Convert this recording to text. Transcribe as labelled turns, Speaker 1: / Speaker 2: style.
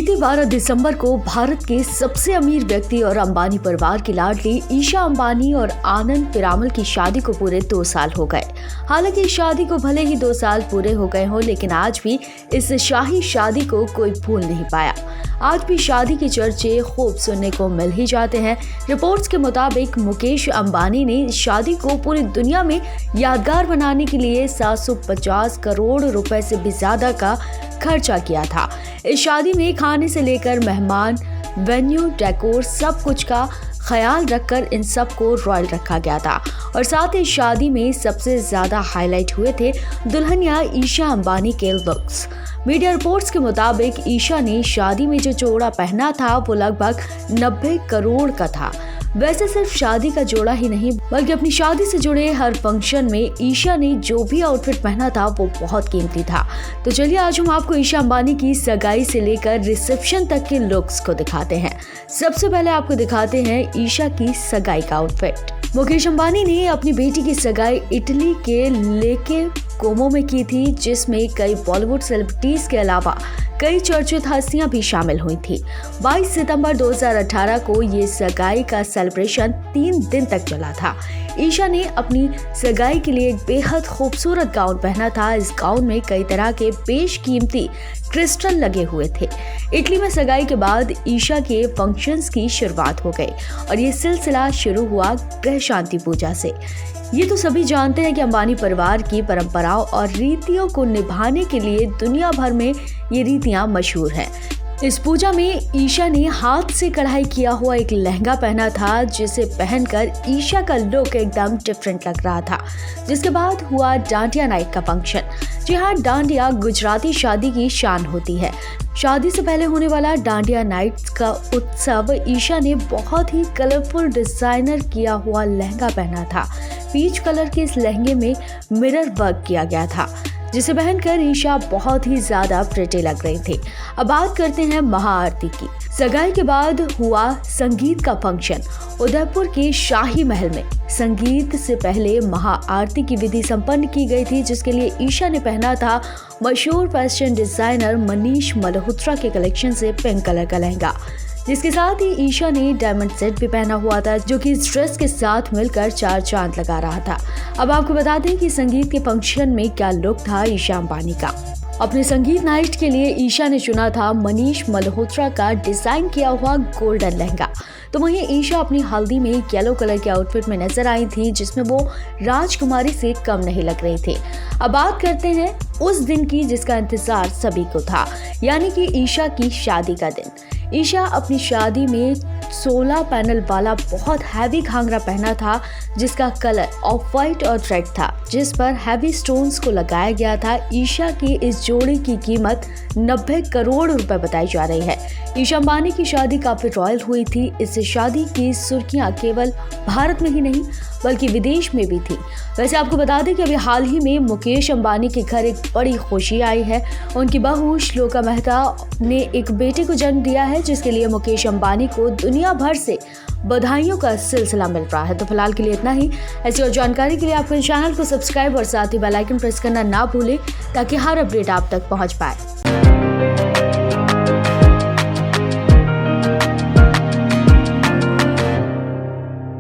Speaker 1: बीते 12 दिसंबर को भारत के सबसे अमीर व्यक्ति और अंबानी परिवार की लाडली ईशा अंबानी और आनंद पीरामल की शादी को पूरे 2 साल हो गए। हालांकि इस शादी को भले ही 2 साल पूरे हो गए हों, लेकिन आज भी इस शाही शादी को कोई भूल नहीं पाया। आज भी शादी के चर्चे खूब सुनने को मिल ही जाते हैं। रिपोर्ट्स के मुताबिक मुकेश अंबानी ने इस शादी को पूरी दुनिया में यादगार बनाने के लिए 750 करोड़ रुपए से भी ज्यादा का खर्चा किया था। इस शादी में खाने से लेकर मेहमान, वेन्यू, डेकोर सब कुछ का ख्याल रखकर इन सब को रॉयल रखा गया था। और साथ ही शादी में सबसे ज्यादा हाईलाइट हुए थे दुल्हनिया ईशा अंबानी के लुक्स। मीडिया रिपोर्ट्स के मुताबिक ईशा ने शादी में जो जोड़ा पहना था वो लगभग 90 करोड़ का था। वैसे सिर्फ शादी का जोड़ा ही नहीं, बल्कि अपनी शादी से जुड़े हर फंक्शन में ईशा ने जो भी आउटफिट पहना था वो बहुत कीमती था। तो चलिए आज हम आपको ईशा अंबानी की सगाई से लेकर रिसेप्शन तक के लुक्स को दिखाते हैं। सबसे पहले आपको दिखाते हैं ईशा की सगाई का आउटफिट। मुकेश अंबानी ने अपनी बेटी की सगाई इटली के लेके कोमो में की थी, जिसमें कई बॉलीवुड सेलिब्रिटीज के अलावा कई चर्चित हस्तियां भी शामिल हुई थी। 22 सितंबर 2018 को ये सगाई का सेलिब्रेशन 3 दिन तक चला था। ईशा ने अपनी सगाई के लिए एक बेहद खूबसूरत गाउन पहना था। इस गाउन में कई तरह के बेशकीमती क्रिस्टल लगे हुए थे। इटली में सगाई के बाद ईशा के फंक्शंस की शुरुआत हो गई और ये सिलसिला शुरू हुआ ग्रह शांति पूजा से। ये तो सभी जानते हैं कि अंबानी परिवार की परंपराओं और रीतियों को निभाने के लिए दुनिया भर में ये रीतियां मशहूर हैं। इस पूजा में ईशा ने हाथ से कढ़ाई किया हुआ एक लहंगा पहना था, जिसे पहनकर ईशा का लुक एकदम डिफरेंट लग रहा था। जिसके बाद हुआ डांडिया नाइट का फंक्शन। जी हाँ, डांडिया गुजराती शादी की शान होती है। शादी से पहले होने वाला डांडिया नाइट्स का उत्सव ईशा ने बहुत ही कलरफुल डिजाइनर किया हुआ लहंगा पहना था। पीच कलर के इस लहंगे में मिरर वर्क किया गया था, जिसे पहनकर ईशा बहुत ही ज्यादा प्रिटी लग रही थी। अब बात करते हैं महाआरती की। सगाई के बाद हुआ संगीत का फंक्शन उदयपुर के शाही महल में। संगीत से पहले महाआरती की विधि संपन्न की गई थी, जिसके लिए ईशा ने पहना था मशहूर फैशन डिजाइनर मनीष मल्होत्रा के कलेक्शन से पिंक कलर का लहंगा, जिसके साथ ही ईशा ने डायमंड सेट भी पहना हुआ था, जो कि इस ड्रेस के साथ मिलकर 4 चांद लगा रहा था। अब आपको बता दें कि संगीत के फंक्शन में क्या लुक था ईशा अंबानी का। अपने संगीत नाइट के लिए ईशा ने चुना था मनीष मल्होत्रा का डिजाइन किया हुआ गोल्डन लहंगा। तो वहीं ईशा अपनी हल्दी में येलो कलर के आउटफिट में नजर आई थी, जिसमें वो राजकुमारी से कम नहीं लग रही थी। अब बात करते हैं उस दिन की जिसका इंतजार सभी को था, यानी कि ईशा की शादी का दिन। ईशा अपनी शादी में 16 पैनल वाला बहुत हैवी घाघरा पहना था, जिसका कलर ऑफ वाइट और रेड था, जिस पर हैवी स्टोन्स को लगाया गया था। ईशा की इस जोड़ी की कीमत 90 करोड़ रुपए बताई जा रही है। ईशा अंबानी की शादी काफी रॉयल हुई थी। इस शादी की सुर्खियां केवल भारत में ही नहीं बल्कि विदेश में भी थी। वैसे आपको बता दें कि अभी हाल ही में मुकेश अंबानी के घर एक बड़ी खुशी आई है। उनकी बहू श्लोका मेहता ने एक बेटे को जन्म दिया है, जिसके लिए मुकेश अंबानी को दुनिया भर से बधाइयों का सिलसिला मिल रहा है। तो फिलहाल के लिए इतना ही। ऐसी और जानकारी के लिए आप चैनल को सब्सक्राइब और साथ ही बेल आइकन प्रेस करना ना भूलें, ताकि हर अपडेट आप तक पहुंच पाए।